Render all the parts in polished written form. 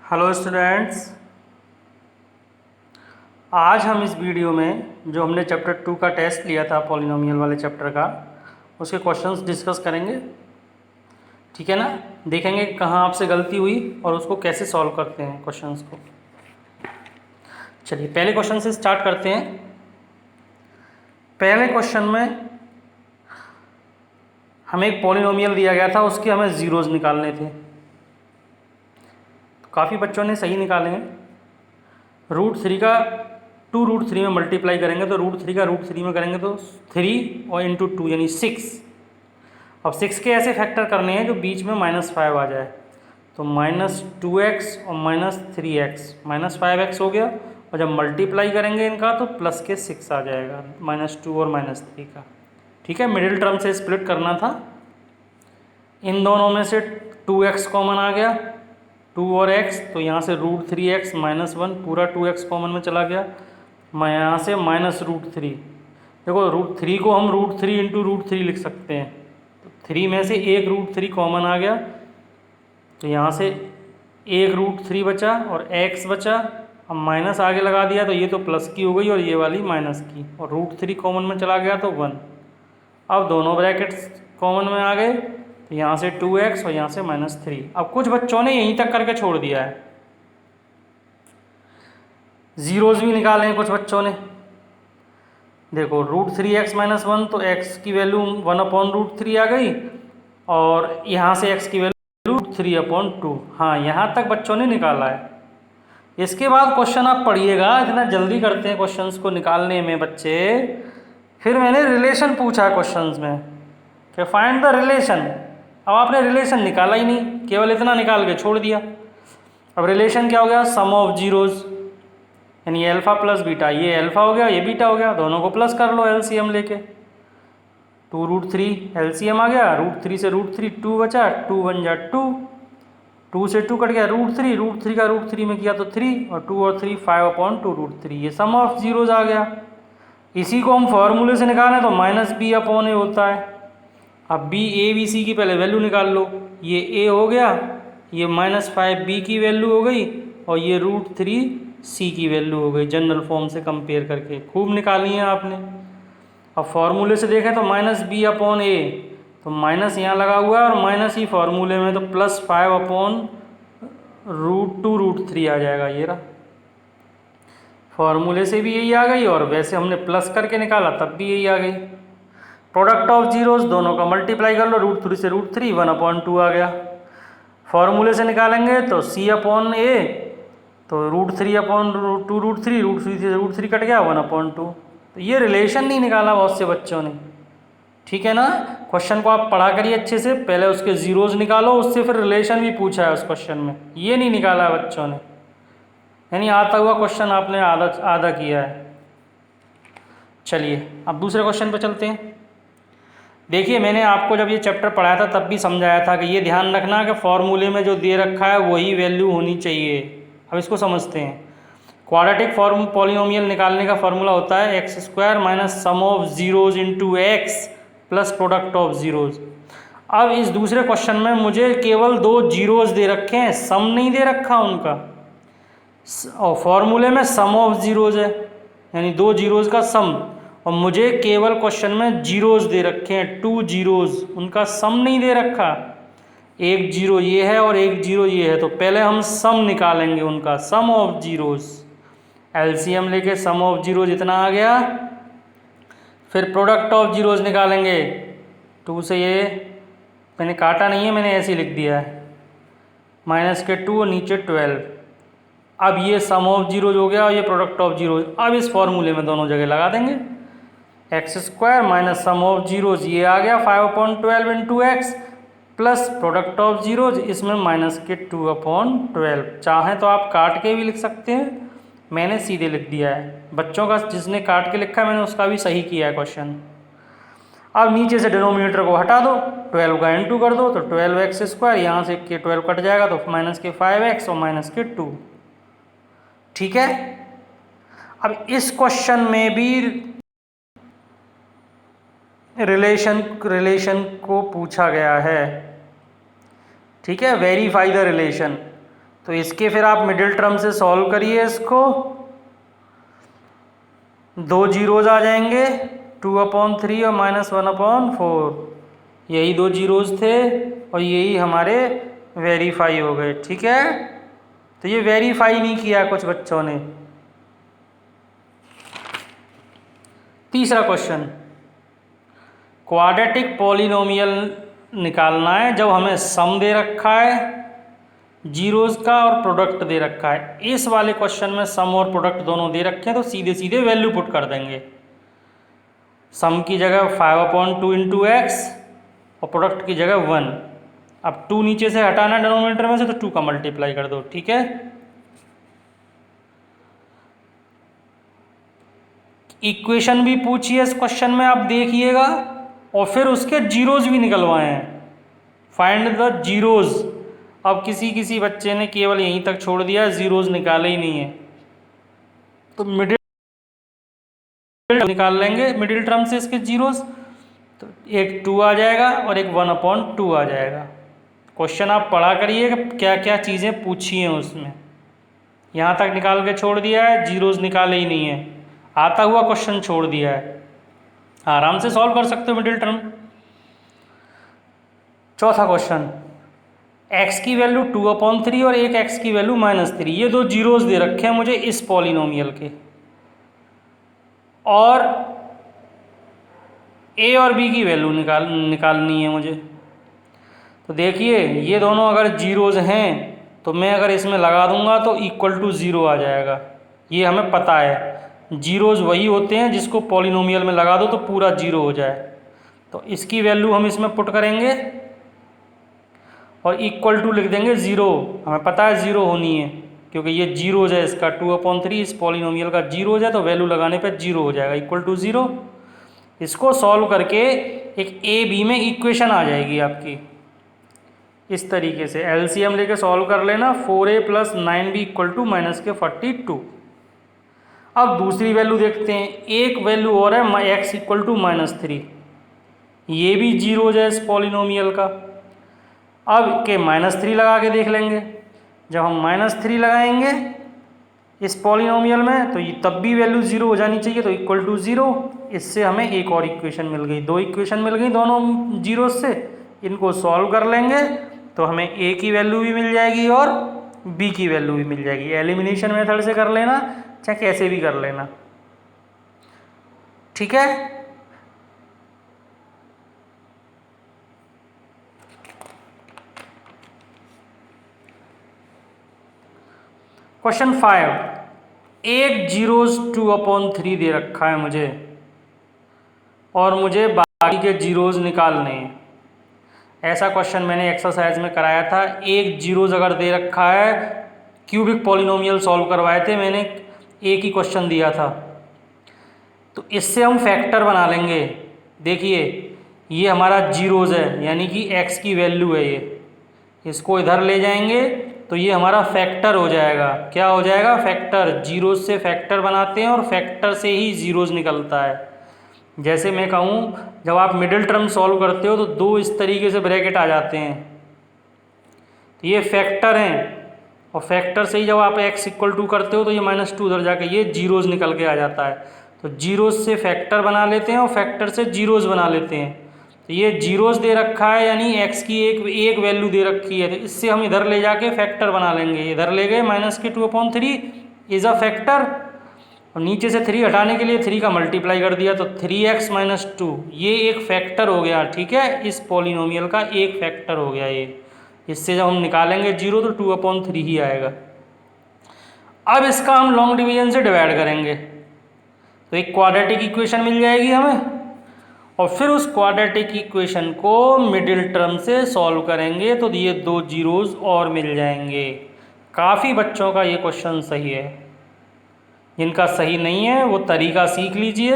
Hello students, आज हम इस वीडियो में जो हमने चैप्टर 2 का टेस्ट लिया था पॉलिनोमियल वाले चैप्टर का, उसके क्वेश्चंस डिस्कस करेंगे। ठीक है ना। देखेंगे कहाँ आपसे गलती हुई और उसको कैसे सॉल्व करते हैं क्वेश्चंस को। चलिए पहले क्वेश्चन से स्टार्ट करते हैं। पहले क्वेश्चन में हमें एक पॉलिनोमियल दिया गया था, उसके हमें ज़ीरोज़ निकालने थे। काफ़ी बच्चों ने सही निकाले हैं। √3 का 2√3 में मल्टीप्लाई करेंगे तो √3 का √3 में करेंगे तो 3 और इंटू 2 यानी 6। अब 6 के ऐसे फैक्टर करने हैं जो बीच में -5 आ जाए, तो -2x और -3x, -5x हो गया। और जब मल्टीप्लाई करेंगे इनका तो प्लस के 6 आ जाएगा, -2 और -3 का। ठीक है, मिडिल टर्म से स्प्लिट करना था। इन दोनों में से 2x कॉमन आ गया, 2 और x, तो यहाँ से √3x -1, पूरा 2x कॉमन में चला गया। मैं यहाँ से -√3, देखो √3 को हम √3 इंटू √3 लिख सकते हैं, तो 3 में से एक √3 कॉमन आ गया, तो यहाँ से एक √3 बचा और x बचा। अब माइनस आगे लगा दिया तो ये तो प्लस की हो गई और ये वाली माइनस की, और √3 कॉमन में चला गया तो 1। अब दोनों ब्रैकेट्स कॉमन में आ गए, तो यहाँ से 2x और यहाँ से -3। अब कुछ बच्चों ने यहीं तक करके छोड़ दिया है, ज़ीरोज़ भी निकाले हैं कुछ बच्चों ने। देखो √3x -1, तो x की वैल्यू 1/√3 आ गई, और यहाँ से x की वैल्यू √3/2। हाँ, यहाँ तक बच्चों ने निकाला है। इसके बाद क्वेश्चन आप पढ़िएगा, इतना जल्दी करते हैं क्वेश्चंस को निकालने में बच्चे। फिर मैंने रिलेशन पूछा क्वेश्चंस में कि फाइंड द रिलेशन। अब आपने रिलेशन निकाला ही नहीं, केवल इतना निकाल के छोड़ दिया। अब रिलेशन क्या हो गया? सम ऑफ जीरोज़, यानी अल्फ़ा प्लस बीटा। ये अल्फ़ा हो गया, ये बीटा हो गया, दोनों को प्लस कर लो एलसीएम लेके। 2√3 एलसीएम आ गया, √3 से √3 2 बचा, 2 1 जा 2, 2 से 2 कट गया, √3 का √3 में किया तो 3, और 2 और 3 5/2√3। ये सम ऑफ जीरोज़ आ गया। इसी को हम फॉर्मूले से निकालें तो -b/a होता है। अब b a b c की पहले वैल्यू निकाल लो। ये a हो गया, ये -5b की वैल्यू हो गई, और ये √3 c की वैल्यू हो गई। जनरल फॉर्म से कंपेयर करके खूब निकाली है आपने। अब फॉर्मूले से देखें तो -b/a, तो माइनस यहाँ लगा हुआ है और माइनस ही फॉर्मूले में, तो +5/√2√3 आ जाएगा। ये रहा, फॉर्मूले से भी यही आ गई और वैसे हमने प्लस करके निकाला तब भी यही आ गई। प्रोडक्ट ऑफ जीरोज़, दोनों का मल्टीप्लाई कर लो, √3 से √3, 1/2 आ गया। फॉर्मूले से निकालेंगे तो c/a, तो √3/2√3, √3 से √3 कट गया, 1/2। तो ये रिलेशन नहीं निकाला बहुत से बच्चों ने। ठीक है ना। क्वेश्चन को आप पढ़ा करिए अच्छे से, पहले उसके ज़ीरोज़ निकालो, उससे फिर रिलेशन भी पूछा है उस क्वेश्चन में, ये नहीं निकाला बच्चों ने। यानी आता हुआ क्वेश्चन आपने आधा किया है। चलिए अब दूसरे क्वेश्चन पे चलते हैं। देखिए, मैंने आपको जब ये चैप्टर पढ़ाया था तब भी समझाया था कि ये ध्यान रखना कि फॉर्मूले में जो दे रखा है वही वैल्यू होनी चाहिए। अब इसको समझते हैं। क्वाड्रेटिक फॉर्म पॉलिनोमियल निकालने का फॉर्मूला होता है x² - sum of zeros into x plus product of zeros. अब इस दूसरे क्वेश्चन में मुझे केवल 2 जीरोज़ दे रखे हैं, सम नहीं दे रखा उनका, और फॉर्मूले में सम ऑफ जीरोज़ है, यानी 2 जीरोज़ का सम, और मुझे केवल क्वेश्चन में जीरोज़ दे रखे हैं, 2 जीरोज़, उनका सम नहीं दे रखा। एक जीरो ये है और एक जीरो ये है, तो पहले हम सम निकालेंगे उनका, सम ऑफ जीरोज़। एलसीएम लेके सम ऑफ जीरो जितना आ गया, फिर प्रोडक्ट ऑफ जीरोज़ निकालेंगे। 2 से ये मैंने काटा नहीं है, मैंने ऐसे ही लिख दिया है, -2 और नीचे 12। अब ये सम ऑफ जीरोज़ हो गया और ये प्रोडक्ट ऑफ जीरोज़। अब इस फॉर्मूले में दोनों जगह लगा देंगे, x² - सम ऑफ जीरोज़, ये आ गया 5/12 into x, plus product of zeros, इसमें -2/12। चाहें तो आप काट के भी लिख सकते हैं, मैंने सीधे लिख दिया है। बच्चों का जिसने काट के लिखा है मैंने उसका भी सही किया है क्वेश्चन। अब नीचे से डिनोमिनेटर को हटा दो, 12 का इंटू कर दो, तो 12x², यहाँ से के 12 कट जाएगा तो -5x और -2। ठीक है। अब इस क्वेश्चन में भी रिलेशन को पूछा गया है। ठीक है, वेरीफाई द रिलेशन। तो इसके फिर आप मिडिल टर्म से सॉल्व करिए इसको, 2 जीरोज आ जाएंगे, 2/3 और -1/4, यही 2 जीरोज थे और यही हमारे वेरीफाई हो गए। ठीक है, तो ये वेरीफाई नहीं किया कुछ बच्चों ने। तीसरा क्वेश्चन, क्वाड्रेटिक पॉलिनोमियल निकालना है जब हमें सम दे रखा है जीरोज का और प्रोडक्ट दे रखा है। इस वाले क्वेश्चन में सम और प्रोडक्ट दोनों दे रखे हैं तो सीधे सीधे वैल्यू पुट कर देंगे। सम की जगह 5/2 इंटू एक्स और प्रोडक्ट की जगह 1। अब 2 नीचे से हटाना डिनोमिनेटर में से, तो 2 का मल्टीप्लाई कर दो। ठीक है, इक्वेशन भी पूछी है इस क्वेश्चन में, आप देखिएगा, और फिर उसके जीरोज भी निकलवाए हैं। Find the zeros. अब किसी बच्चे ने केवल यहीं तक छोड़ दिया है, जीरोज निकाले ही नहीं है, तो मिडिल निकाल लेंगे मिडिल टर्म से इसके जीरोज। तो एक 2 आ जाएगा और एक 1/2 आ जाएगा। क्वेश्चन आप पढ़ा करिए कि क्या क्या चीज़ें पूछी हैं उसमें। यहाँ तक निकाल के छोड़ दिया है, जीरोज निकाले ही नहीं है, आता हुआ क्वेश्चन छोड़ दिया है। आराम से सॉल्व कर सकते हो मिडिल टर्म। चौथा क्वेश्चन, x की वैल्यू 2/3 और एक x की वैल्यू -3, ये 2 जीरोज दे रखे हैं मुझे इस पॉलिनोमियल के, और a और b की वैल्यू निकालनी है मुझे। तो देखिए, ये दोनों अगर जीरोज हैं तो मैं अगर इसमें लगा दूंगा तो =0 आ जाएगा। ये हमें पता है, जीरोज वही होते हैं जिसको पॉलिनोमियल में लगा दो तो पूरा जीरो हो जाए। तो इसकी वैल्यू हम इसमें पुट करेंगे और =, लिख देंगे 0। हमें पता है 0 होनी है क्योंकि ये जीरोज है, इसका 2/3 इस पॉलिनोमियल का जीरोज है, तो वैल्यू लगाने पे 0 हो जाएगा, =0। इसको सॉल्व करके एक ए बी में इक्वेशन आ जाएगी आपकी इस तरीके से। एलसीएम लेके सॉल्व कर लेना, 4a + 9b = -42। अब दूसरी वैल्यू देखते हैं, एक वैल्यू और है x = -3, ये भी जीरोज है इस पॉलिनोमियल का। अब के -3 लगा के देख लेंगे। जब हम -3 लगाएंगे इस पॉलिनोमियल में तो ये तब भी वैल्यू 0 हो जानी चाहिए, तो =0। इससे हमें एक और इक्वेशन मिल गई, 2 इक्वेशन मिल गई दोनों जीरो से। इनको सॉल्व कर लेंगे तो हमें a की वैल्यू भी मिल जाएगी और b की वैल्यू भी मिल जाएगी। एलिमिनेशन मेथड से कर लेना चाहे कैसे भी कर लेना। ठीक है, क्वेश्चन 5, एक जीरोज 2/3 दे रखा है मुझे और मुझे बाकी के जीरोज निकालने हैं। ऐसा क्वेश्चन मैंने एक्सरसाइज में कराया था। एक जीरोज अगर दे रखा है, क्यूबिक पॉलिनोमियल सॉल्व करवाए थे मैंने, एक ही क्वेश्चन दिया था, तो इससे हम फैक्टर बना लेंगे। देखिए, ये हमारा जीरोज है यानी कि x की वैल्यू है, ये इसको इधर ले जाएंगे तो ये हमारा फैक्टर हो जाएगा। क्या हो जाएगा? फैक्टर। जीरोज से फैक्टर बनाते हैं और फैक्टर से ही जीरोज निकलता है। जैसे मैं कहूँ, जब आप मिडिल टर्म सॉल्व करते हो तो 2 इस तरीके से ब्रैकेट आ जाते हैं, तो ये फैक्टर हैं, और फैक्टर से ही जब आप x = करते हो तो ये -2 उधर जाके ये जीरोज निकल के आ जाता है। तो जीरोज से फैक्टर बना लेते हैं और फैक्टर से जीरोज बना लेते हैं। तो ये जीरोज दे रखा है यानी x की एक वैल्यू दे रखी है, तो इससे हम इधर ले जाके फैक्टर बना लेंगे। इधर ले गए -2/3 इज अ फैक्टर, और नीचे से 3 हटाने के लिए 3 का मल्टीप्लाई कर दिया तो 3x - 2 ये एक फैक्टर हो गया। ठीक है, इस पॉलिनोमियल का एक फैक्टर हो गया ये। इससे जब हम निकालेंगे 0 तो 2/3 ही आएगा। अब इसका हम लॉन्ग डिवीजन से डिवाइड करेंगे तो एक क्वाड्रेटिक इक्वेशन मिल जाएगी हमें, और फिर उस क्वाड्रेटिक इक्वेशन को मिडिल टर्म से सॉल्व करेंगे तो ये 2 जीरोज और मिल जाएंगे। काफ़ी बच्चों का ये क्वेश्चन सही है, जिनका सही नहीं है वो तरीका सीख लीजिए।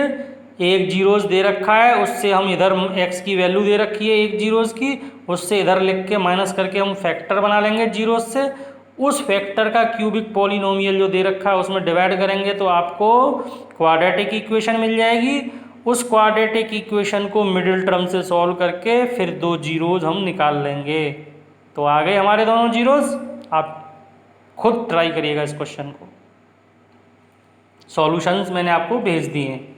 एक जीरोज दे रखा है, उससे हम इधर x की वैल्यू दे रखी है एक जीरोज की, उससे इधर लिख के माइनस करके हम फैक्टर बना लेंगे जीरोज से। उस फैक्टर का क्यूबिक पॉलिनोमियल जो दे रखा है उसमें डिवाइड करेंगे तो आपको क्वाड्रेटिक इक्वेशन मिल जाएगी। उस क्वाड्रेटिक इक्वेशन को मिडिल टर्म से सॉल्व करके फिर 2 जीरोज हम निकाल लेंगे। तो आ गए हमारे दोनों जीरोज। आप खुद ट्राई करिएगा इस क्वेश्चन को। सॉल्यूशंस मैंने आपको भेज दिए हैं।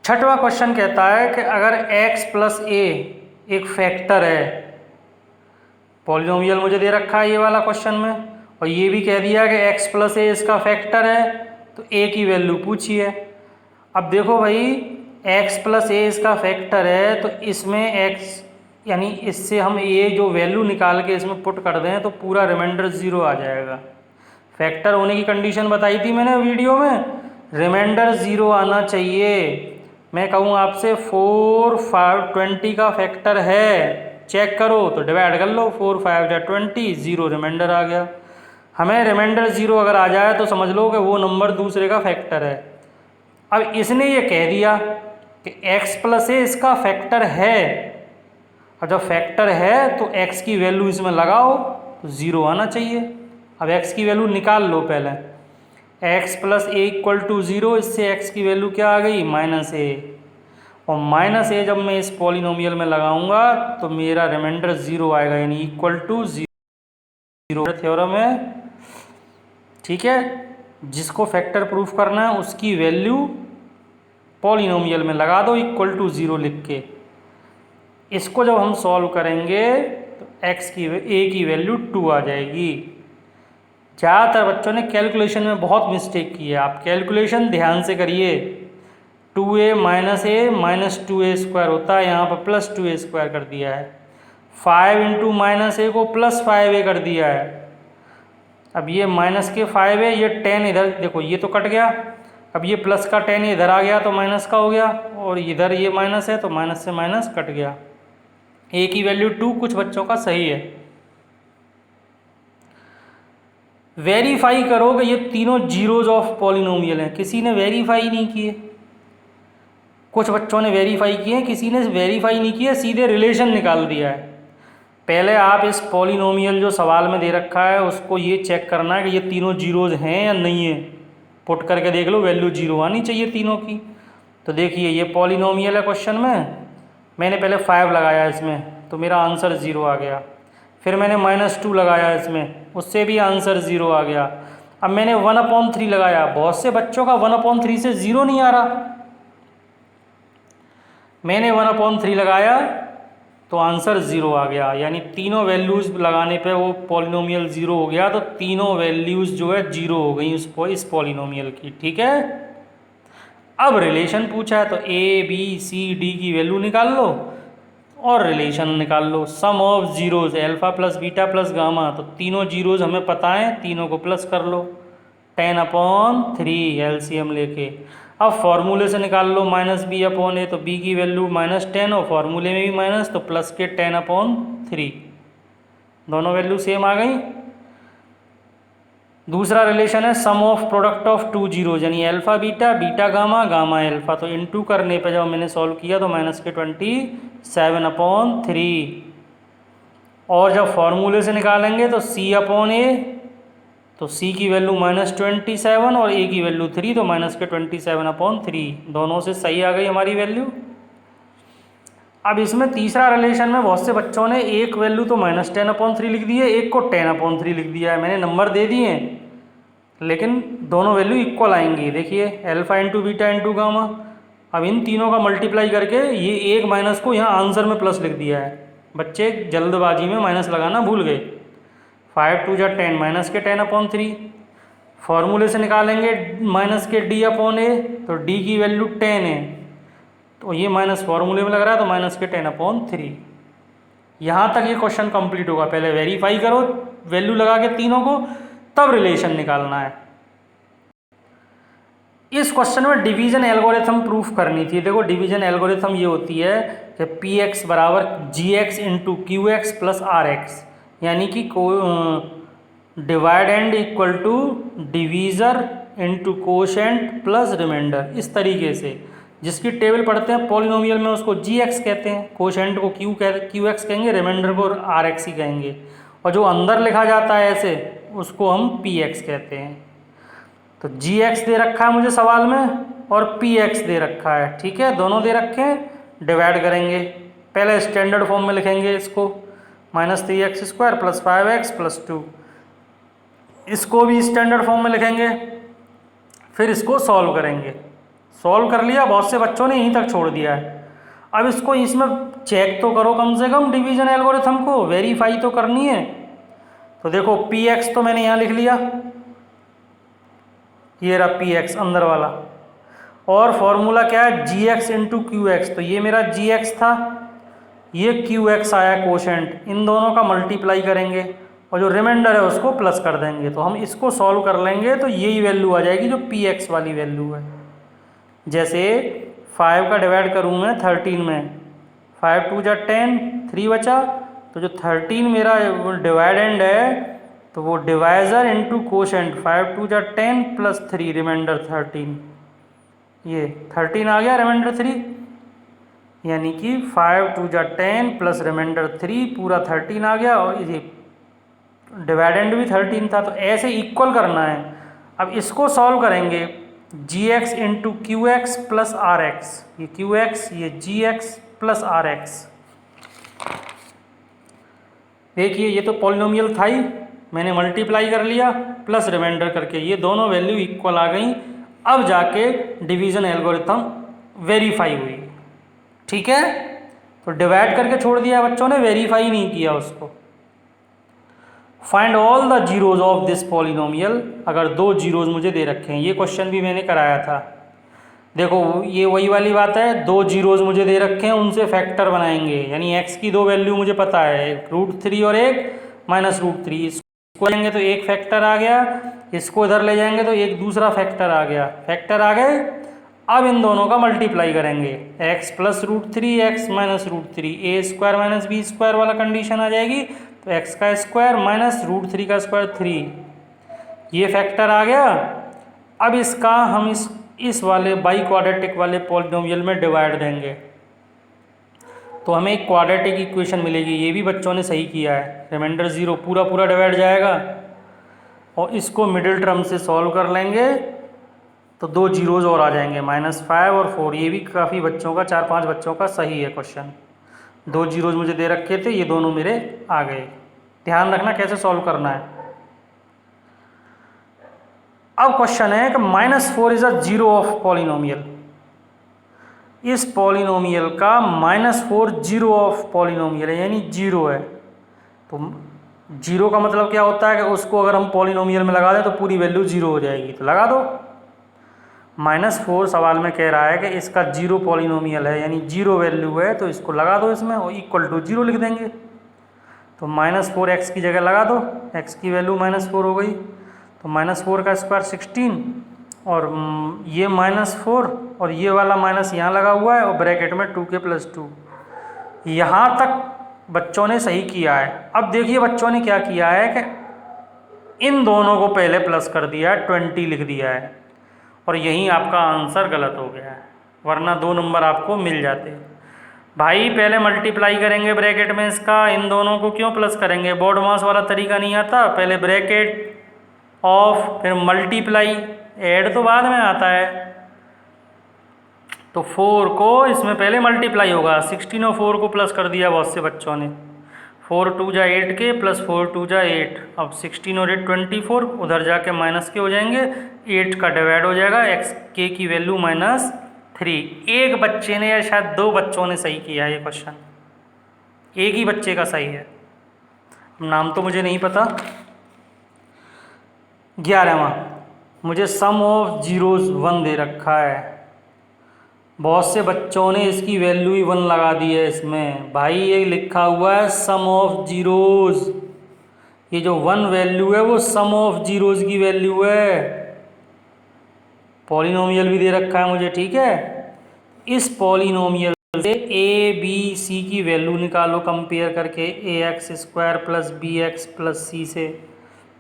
छठवां क्वेश्चन कहता है कि अगर x प्लस ए एक फैक्टर है, पॉलिनोमियल मुझे दे रखा है ये वाला क्वेश्चन में, और ये भी कह दिया कि x प्लस ए इसका फैक्टर है, तो a की वैल्यू पूछिए। अब देखो भाई, x प्लस ए इसका फैक्टर है, तो इसमें x यानी इससे हम a जो वैल्यू निकाल के इसमें पुट कर दें तो पूरा रिमाइंडर 0 आ जाएगा। फैक्टर होने की कंडीशन बताई थी मैंने वीडियो में, रिमाइंडर 0 आना चाहिए। मैं कहूँ आपसे 4 5 20 का फैक्टर है, चेक करो तो डिवाइड कर लो, 4 5 जा 20, 0 रिमाइंडर आ गया। हमें रिमाइंडर 0 अगर आ जाए तो समझ लो कि वो नंबर दूसरे का फैक्टर है। अब इसने ये कह दिया कि x प्लस ए इसका फैक्टर है, और जब फैक्टर है तो x की वैल्यू इसमें लगाओ तो 0 आना चाहिए। अब x की वैल्यू निकाल लो पहले, x plus a equal to 0, इससे x की वैल्यू क्या आ गई माइनस ए, और माइनस ए जब मैं इस पॉलिनोमियल में लगाऊंगा तो मेरा रिमाइंडर 0 आएगा, यानी इक्वल टू 0 थ्योरम है। ठीक है, जिसको फैक्टर प्रूफ करना है उसकी वैल्यू पॉलिनोमियल में लगा दो इक्वल टू 0 लिख के। इसको जब हम सॉल्व करेंगे तो x की a की वैल्यू 2 आ जाएगी। ज़्यादातर बच्चों ने कैलकुलेशन में बहुत मिस्टेक की है, आप कैलकुलेशन ध्यान से करिए। 2a माइनस ए माइनस 2a स्क्वायर होता है, यहाँ पर प्लस 2a स्क्वायर कर दिया है। 5 इंटू माइनस ए को प्लस 5a कर दिया है। अब ये माइनस के 5 है, ये 10 इधर देखो ये तो कट गया, अब ये प्लस का 10 इधर आ गया तो माइनस का हो गया, और इधर ये माइनस है तो माइनस से माइनस कट गया। ए की वैल्यू 2 कुछ बच्चों का सही है। वेरीफाई करो कि ये तीनों जीरोज ऑफ पॉलिनोमियल हैं, किसी ने वेरीफाई नहीं किए। कुछ बच्चों ने वेरीफाई किए, किसी ने वेरीफाई नहीं किया, सीधे रिलेशन निकाल दिया है। पहले आप इस पॉलिनोमियल जो सवाल में दे रखा है उसको ये चेक करना है कि ये तीनों जीरोज हैं या नहीं है, पुट करके देख लो, वैल्यू 0 आनी चाहिए तीनों की। तो देखिए ये पॉलिनोमियल है, क्वेश्चन में मैंने पहले 5 लगाया इसमें तो मेरा आंसर 0 आ गया, फिर मैंने -2 लगाया इसमें, उससे भी आंसर 0 आ गया। अब मैंने 1/3 लगाया, बहुत से बच्चों का 1/3 से 0 नहीं आ रहा। मैंने 1/3 लगाया तो आंसर 0 आ गया, यानी तीनों वैल्यूज़ लगाने पे वो पॉलिनोमियल 0 हो गया, तो तीनों वैल्यूज़ जो है 0 हो गई इस पॉलिनोमियल की। ठीक है, अब रिलेशन पूछा है तो a b c d की वैल्यू निकाल लो और रिलेशन निकाल लो। Sum of zeros alpha plus beta plus gamma, तो तीनों जीरोज हमें पता है, तीनों को प्लस कर लो, 10/3 एलसीएम लेके। अब फॉर्मूले से निकाल लो -b/a, तो b की वैल्यू -10 और फॉर्मूले में भी माइनस, तो प्लस के 10/3, दोनों वैल्यू सेम आ गई। दूसरा रिलेशन है सम ऑफ प्रोडक्ट ऑफ 2 जीरोज, यानी alpha beta beta gamma gamma alpha, तो इनटू करने पे जब मैंने सॉल्व किया तो -27/3, और जब फॉर्मूले से निकालेंगे तो c/a, तो c की वैल्यू -27 और a की वैल्यु 3, तो -27/3, दोनों से सही आ गई हमारी वैल्यू। अब इसमें तीसरा रिलेशन में बहुत से बच्चों ने एक वैल्यू तो -10/3 लिख दी है, एक को 10/3 लिख दिया है। मैंने नंबर दे दिए हैं लेकिन दोनों वैल्यू इक्वल आएंगी। देखिए alpha into beta into gamma, अब इन तीनों का मल्टीप्लाई करके ये एक माइनस को यहाँ आंसर में प्लस लिख दिया है। बच्चे जल्दबाजी में माइनस लगाना भूल गए। 5 2 जा 10, माइनस के 10/3, फॉर्मूले से निकालेंगे माइनस के d/a, तो d की वैल्यू 10 है, तो ये माइनस फॉर्मूले में लग रहा है तो माइनस के 10/3। यहाँ तक ये क्वेश्चन कंप्लीट होगा। पहले वेरीफाई करो वैल्यू लगा के तीनों को, तब रिलेशन निकालना है। इस क्वेश्चन में डिवीजन एल्गोरिथम प्रूफ करनी थी। देखो डिवीजन एल्गोरिथम ये होती है कि px बराबर gx इंटू qx प्लस rx, यानी कि dividend equal to divisor into quotient plus remainder, इस तरीके से। जिसकी टेबल पढ़ते हैं पॉलिनोमियल में उसको gx कहते हैं, कोशेंट को qx कहेंगे, रिमाइंडर को rx ही कहेंगे, और जो अंदर लिखा जाता है ऐसे उसको हम px कहते हैं। तो gx दे रखा है मुझे सवाल में और px दे रखा है, ठीक है, दोनों दे रखे हैं। डिवाइड करेंगे, पहले स्टैंडर्ड फॉर्म में लिखेंगे इसको, -3x² + 5x + 2, इसको भी स्टैंडर्ड फॉर्म में लिखेंगे, फिर इसको सॉल्व करेंगे। सॉल्व कर लिया, बहुत से बच्चों ने यहीं तक छोड़ दिया है। अब इसको इसमें चेक तो करो, कम से कम डिवीजन एल्गोरिथम को वेरीफाई तो करनी है। तो देखो पी एक्स तो मैंने यहाँ लिख लिया, ये रहा पी एक्स अंदर वाला, और फॉर्मूला क्या है जी एक्स इंटू क्यू एक्स। तो ये मेरा जी एक्स था, ये क्यू एक्स आया कोशेंट, इन दोनों का मल्टीप्लाई करेंगे और जो रिमाइंडर है उसको प्लस कर देंगे। तो हम इसको सॉल्व कर लेंगे तो यही वैल्यू आ जाएगी जो पी एक्स वाली वैल्यू है। जैसे 5 का डिवाइड करूँ मैं 13 में, 5 2 जा 10, 3 बचा, तो जो 13 मेरा डिवाइडेंड है तो वो डिवाइज़र इंटू कोशेंट, 5 2 जा 10 प्लस 3 रिमाइंडर 13, ये 13 आ गया रिमाइंडर 3, यानी कि 5 2 जा 10 प्लस रिमाइंडर 3 पूरा 13 आ गया, और ये डिवाइडेंड भी 13 था। तो ऐसे इक्वल करना है। अब इसको सॉल्व करेंगे, g x into q x plus r x, ये क्यू एक्स ये g x plus r x. देखिए ये तो पॉलिनोमियल था ही, मैंने मल्टीप्लाई कर लिया प्लस रिमाइंडर करके, ये दोनों वैल्यू इक्वल आ गई। अब जाके डिवीज़न एल्गोरिथम वेरीफाई हुई। ठीक है, तो डिवाइड करके छोड़ दिया बच्चों ने, वेरीफाई नहीं किया उसको। Find all the zeros of this polynomial, अगर 2 जीरोज मुझे दे रखे हैं, ये क्वेश्चन भी मैंने कराया था। देखो ये वही वाली बात है, 2 जीरोज मुझे दे रखे हैं, उनसे फैक्टर बनाएंगे, यानी x की 2 वैल्यू मुझे पता है, एक √3 और एक -√3। इसको लेंगे तो एक फैक्टर आ गया, इसको इधर ले जाएंगे तो एक दूसरा फैक्टर आ गया, फैक्टर आ गए। अब इन दोनों का मल्टीप्लाई करेंगे, x plus √3 x minus √3, a² - b² वाला कंडीशन आ जाएगी, तो x का स्क्वायर माइनस √3 का स्क्वायर 3, ये फैक्टर आ गया। अब इसका हम इस वाले बाई क्वाड्रेटिक वाले पॉलिनोमियल में डिवाइड देंगे तो हमें एक क्वाड्रेटिक इक्वेशन मिलेगी। ये भी बच्चों ने सही किया है, रिमाइंडर 0 पूरा पूरा डिवाइड जाएगा, और इसको मिडिल टर्म से सॉल्व कर लेंगे तो 2 जीरोज और आ जाएंगे, -5 और 4। ये भी काफ़ी बच्चों का, 4-5 बच्चों का सही है क्वेश्चन। 2 जीरोज मुझे दे रखे थे, ये दोनों मेरे आ गए। ध्यान रखना कैसे सॉल्व करना है। अब क्वेश्चन है कि -4 is a zero of polynomial, इस पॉलिनोमियल का -4 जीरो ऑफ पॉलिनोमियल है, यानी जीरो है। तो जीरो का मतलब क्या होता है कि उसको अगर हम पॉलिनोमियल में लगा दें तो पूरी वैल्यू जीरो हो जाएगी, तो लगा दो। -4 सवाल में कह रहा है कि इसका जीरो पॉलिनोमियल है, यानी जीरो वैल्यू है, तो इसको लगा दो इसमें और इक्वल टू 0 लिख देंगे। तो -4 x की जगह लगा दो, x की वैल्यू -4 हो गई, तो -4 का स्क्वायर 16, और ये -4 और ये वाला माइनस यहाँ लगा हुआ है, और ब्रैकेट में 2k + 2। यहाँ तक बच्चों ने सही किया है। अब देखिए बच्चों ने क्या किया है कि इन दोनों को पहले प्लस कर दिया है, 20 लिख दिया है, और यहीं आपका आंसर गलत हो गया है, वरना 2 नंबर आपको मिल जाते। भाई पहले मल्टीप्लाई करेंगे ब्रैकेट में इसका, इन दोनों को क्यों प्लस करेंगे, बोर्ड मास वाला तरीका नहीं आता, पहले ब्रैकेट ऑफ फिर मल्टीप्लाई, ऐड तो बाद में आता है। तो 4 को इसमें पहले मल्टीप्लाई होगा, 16 और 4 को प्लस कर दिया बहुत से बच्चों ने, 4 2 जा 8k प्लस 4 2 जा 8, अब 16 और 8 24, उधर जाके माइनस के हो जाएंगे, 8 का डिवाइड हो जाएगा, x k की वैल्यू -3। एक बच्चे ने या शायद 2 बच्चों ने सही किया है ये क्वेश्चन, एक ही बच्चे का सही है, नाम तो मुझे नहीं पता। 11वां, मुझे सम ऑफ जीरोज 1 दे रखा है, बहुत से बच्चों ने इसकी वैल्यू ही 1 लगा दी है इसमें। भाई ये लिखा हुआ है सम ऑफ जीरोज, ये जो 1 वैल्यू है वो सम ऑफ जीरोज की वैल्यू है। पॉलिनोमियल भी दे रखा है मुझे, ठीक है। इस पॉलिनोमियल से a b c की वैल्यू निकालो कंपेयर करके, ax² + bx + c से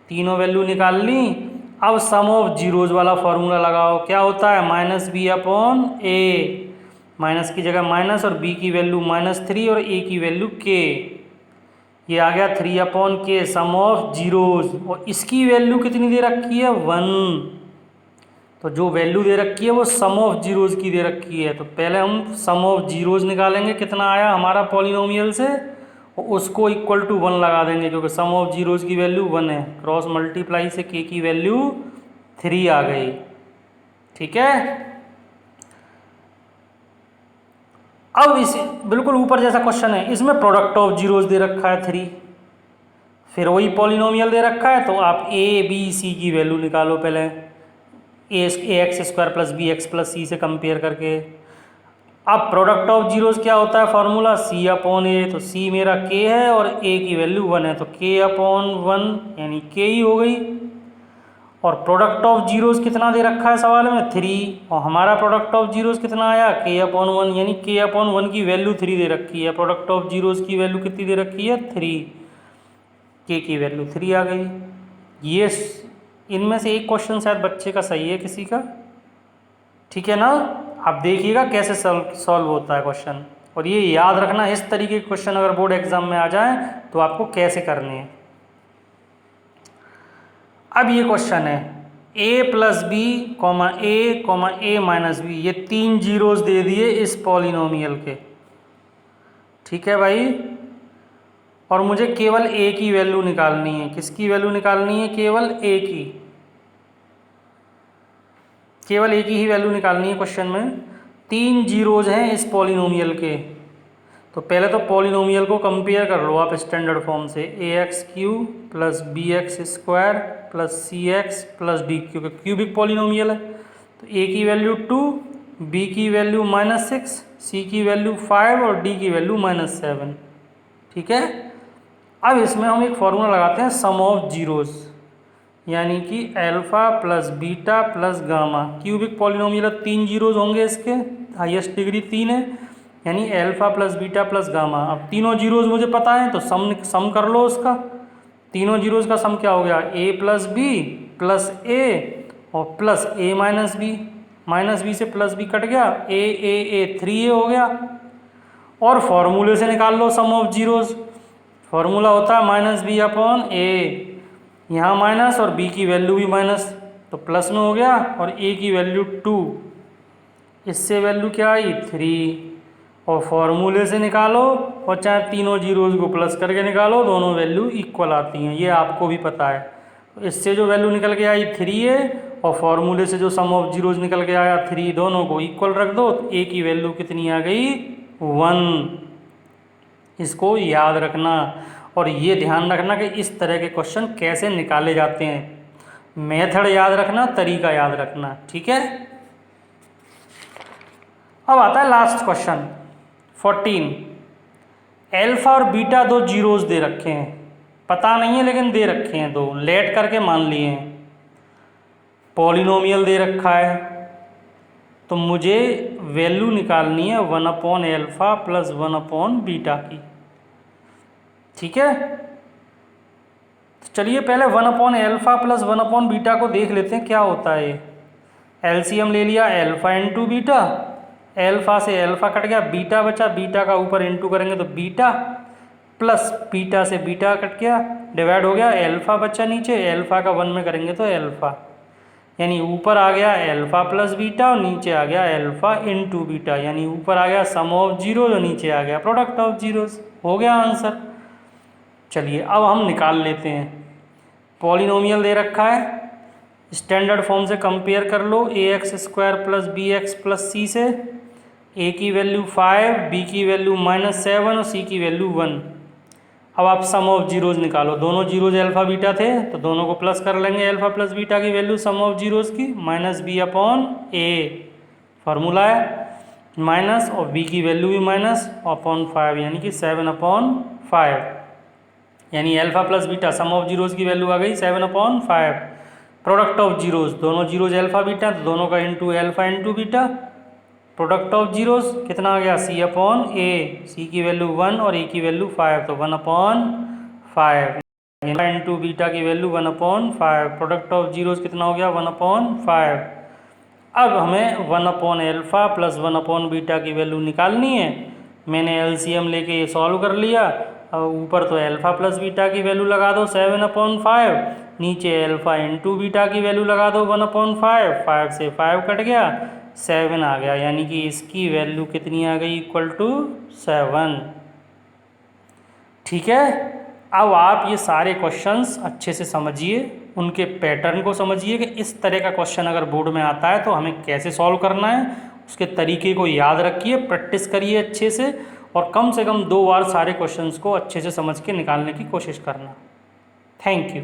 तीनों वैल्यू निकाल ली। अब सम ऑफ जीरोज वाला फॉर्मूला लगाओ, क्या होता है -b/a, माइनस की जगह माइनस और b की वैल्यू -3 और a की वैल्यू k, ये आ गया 3/k सम ऑफ जीरोज, और इसकी वैल्यू कितनी दे रखी है 1, तो जो वैल्यू दे रखी है वो सम ऑफ जीरोज की दे रखी है। तो पहले हम सम ऑफ जीरोज निकालेंगे, कितना आया हमारा पॉलिनोमियल से और उसको इक्वल टू 1 लगा देंगे क्योंकि सम ऑफ जीरोज़ की वैल्यू 1 है। क्रॉस मल्टीप्लाई से k की वैल्यू 3 आ गई। ठीक है, अब इस बिल्कुल ऊपर जैसा क्वेश्चन है, इसमें प्रोडक्ट ऑफ जीरोज़ दे रखा है 3, फिर वही पॉलिनोमियल दे रखा है, तो आप a b c की वैल्यू निकालो पहले, a x square plus b x plus c से कंपेयर करके। अब प्रोडक्ट ऑफ जीरोज़ क्या होता है फॉर्मूला, c अपॉन ए, तो c मेरा k है और a की वैल्यू 1 है, तो k अपॉन 1 यानी k ही हो गई। और प्रोडक्ट ऑफ जीरोज़ कितना दे रखा है सवाल में, 3, और हमारा प्रोडक्ट ऑफ जीरोज़ कितना आया, k अपॉन 1, यानी k अपॉन 1 की वैल्यू 3 दे रखी है। प्रोडक्ट ऑफ जीरोज़ की वैल्यू कितनी दे रखी है, 3, k की वैल्यू 3 आ गई। ये इनमें से एक क्वेश्चन शायद बच्चे का सही है किसी का, ठीक है ना। आप देखिएगा कैसे सॉल्व होता है क्वेश्चन, और ये याद रखना इस तरीके के क्वेश्चन अगर बोर्ड एग्जाम में आ जाए तो आपको कैसे करने हैं। अब ये क्वेश्चन है a plus b comma a minus b, ये 3 जीरोज़ दे दिए इस पॉलिनोमियल के, ठीक है भाई। और मुझे केवल a की वैल्यू निकालनी है। किसकी वैल्यू निकालनी है, केवल a की, केवल a की ही वैल्यू निकालनी है क्वेश्चन में। 3 जीरोज़ हैं इस पॉलिनोमियल के, तो पहले तो पॉलिनोमियल को कंपेयर कर लो आप स्टैंडर्ड फॉर्म से, ax³ plus bx² plus cx plus d, क्योंकि क्यूबिक पॉलिनोमियल है। तो a की वैल्यू 2, b की वैल्यू -6, c की वैल्यू 5 और d की वैल्यू -7, ठीक है। अब इसमें हम एक फॉर्मूला लगाते हैं सम ऑफ जीरोज़, यानी कि alpha plus beta plus gamma. Cubic polynomial 3 zeros होंगे इसके, हाईएस्ट डिग्री 3 है, यानी alpha plus beta plus gamma. अब तीनों जीरोज़ मुझे पता है तो सम कर लो उसका। तीनों जीरोज़ का सम क्या हो गया, a प्लस बी प्लस ए और प्लस a माइनस बी से प्लस बी कट गया, a 3a हो गया। और फॉर्मूले से निकाल लो सम ऑफ जीरोज़, फॉर्मूला होता है माइनस बी अपॉन ए, यहाँ माइनस और b की वैल्यू भी माइनस, तो प्लस में हो गया, और a की वैल्यू 2, इससे वैल्यू क्या आई 3, और फॉर्मूले से निकालो और चाहे तीनों जीरोज़ को प्लस करके निकालो, दोनों वैल्यू इक्वल आती हैं, ये आपको भी पता है। तो इससे जो वैल्यू निकल के आई 3 है, और फॉर्मूले से जो सम ऑफ जीरोज़ निकल के आया 3, दोनों को इक्वल रख दो, तो a की वैल्यू कितनी आ गई 1। इसको याद रखना, और ये ध्यान रखना कि इस तरह के क्वेश्चन कैसे निकाले जाते हैं। मेथड याद रखना, तरीका याद रखना, ठीक है। अब आता है लास्ट क्वेश्चन 14। अल्फा और बीटा 2 जीरोज़ दे रखे हैं, पता नहीं है लेकिन दे रखे हैं, दो लेट करके मान लिए हैं। पॉलिनोमियल दे रखा है, तो मुझे वैल्यू निकालनी है 1 upon alpha plus 1 upon beta की, ठीक है। तो चलिए पहले 1 upon alpha plus 1 upon beta को देख लेते हैं क्या होता है। एलसीएम ले लिया अल्फा इंटू बीटा, अल्फा से अल्फा कट गया, बीटा बचा, बीटा का ऊपर इंटू करेंगे तो बीटा, प्लस बीटा से बीटा कट गया, डिवाइड हो गया, अल्फा बचा नीचे, अल्फा का 1 में करेंगे तो अल्फा, यानी ऊपर आ गया अल्फा प्लस बीटा और नीचे आ गया अल्फा इंटू बीटा, यानी ऊपर आ गया सम ऑफ जीरोज़ और नीचे आ गया प्रोडक्ट ऑफ जीरोज़। हो गया आंसर। चलिए अब हम निकाल लेते हैं। पॉलिनोमियल दे रखा है, स्टैंडर्ड फॉर्म से कंपेयर कर लो, ax² plus bx plus c से। a की वैल्यू 5, b की वैल्यू -7 और c की वैल्यू 1। अब आप सम ऑफ जीरोज़ निकालो, दोनों जीरोज़ अल्फा बीटा थे तो दोनों को प्लस कर लेंगे, अल्फा प्लस बीटा की वैल्यू सम ऑफ जीरोज़ की -b अपॉन a, फार्मूला है माइनस, और b की वैल्यू भी माइनस अपॉन 5, यानी कि 7 अपॉन 5, यानी alpha plus beta some of zeros की वैल्यू आ गई 7 अपॉन 5। प्रोडक्ट ऑफ जीरोज़, दोनों जीरोज़ अल्फा बीटा तो दोनों का into alpha into beta, product of zeros कितना आ गया c अपॉन a, c की वैल्यू 1 और a की वैल्यू 5, तो 1 अपॉन 5 इंटू बीटा की value 1 upon 5, product of zeros कितना हो गया 1 अपॉन 5। अब हमें 1 upon alpha plus 1 upon beta की वैल्यू निकालनी है। मैंने एलसीएम लेके ये सॉल्व कर लिया। अब ऊपर तो अल्फा प्लस बीटा की वैल्यू लगा दो 7 अपॉन 5, नीचे अल्फा इंटू बीटा की वैल्यू लगा दो 1 अपॉन 5, 5 से 5 कट गया, 7 आ गया, यानी कि इसकी वैल्यू कितनी आ गई इक्वल टू 7। ठीक है। अब आप ये सारे क्वेश्चंस अच्छे से समझिए, उनके पैटर्न को समझिए कि इस तरह का क्वेश्चन अगर बोर्ड में आता है तो हमें कैसे सॉल्व करना है, उसके तरीके को याद रखिए, प्रैक्टिस करिए अच्छे से, और कम से कम 2 बार सारे क्वेश्चंस को अच्छे से समझ के निकालने की कोशिश करना। Thank you.